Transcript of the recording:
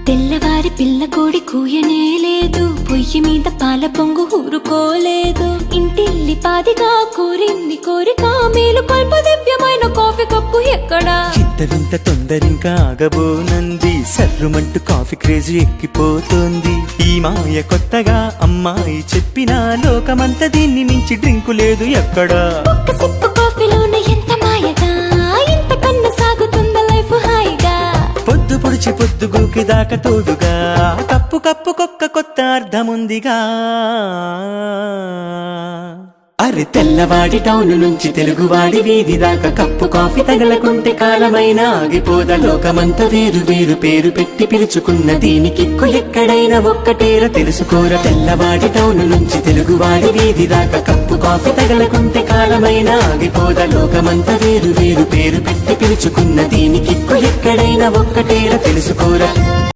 తెల్లవారి పిల్ల కోడి కూయనే లేదు, పొయ్యి మీద పాల పొంగు ఊరుకోలేదు. ఇంటిల్లి పాదిగా కోరింది కోరిక, మేలు కొల్పు దివ్యమైన కాఫీ కప్పు ఎక్కడా? ఇంత వింత తొందరింకా ఆగబోనంది, సర్రుమంటూ కాఫీ క్రేజీ ఎక్కిపోతోంది. ఈ మాయ కొత్తగా అమ్మాయి చెప్పినా, లోకమంతా దీన్ని మించి డ్రింకు లేదు ఎక్కడా. ఒక్క సిప్పు కాఫీలోనే ఎంత మాయగా, ఇంత కన్నా సాగుతుందా లైఫ్ హాయిగా. పొద్దు పొడిచి పొద్దు గూకి దాకా తోడుగా, కప్పు కప్పుకొక్క కొత్త అర్థముందిగా. అరే తెల్లవాడి టౌన్ నుంచి తెలుగువాడి వీధి దాకా, కప్పు కాఫీ తగలకుంటే కాలమైనా ఆగిపోదా. లోకమంతా వేరు వేరు పేరు పెట్టి పిలుచుకున్న దీనికిక్కు ఎక్కడైనా ఒక్కటేర తెలుసుకోరా. తెల్లవాడి టౌన్ నుంచి తెలుగువాడి వీధి దాకా, కప్పు కాఫీ తగలకుంటే కాలమైనా ఆగిపోదా. లోకమంతా వేరు వేరు పేరు పెట్టి పిలుచుకున్న దీనికిక్కు ఎక్కడైనా ఒక్కటేర తెలుసుకోరా.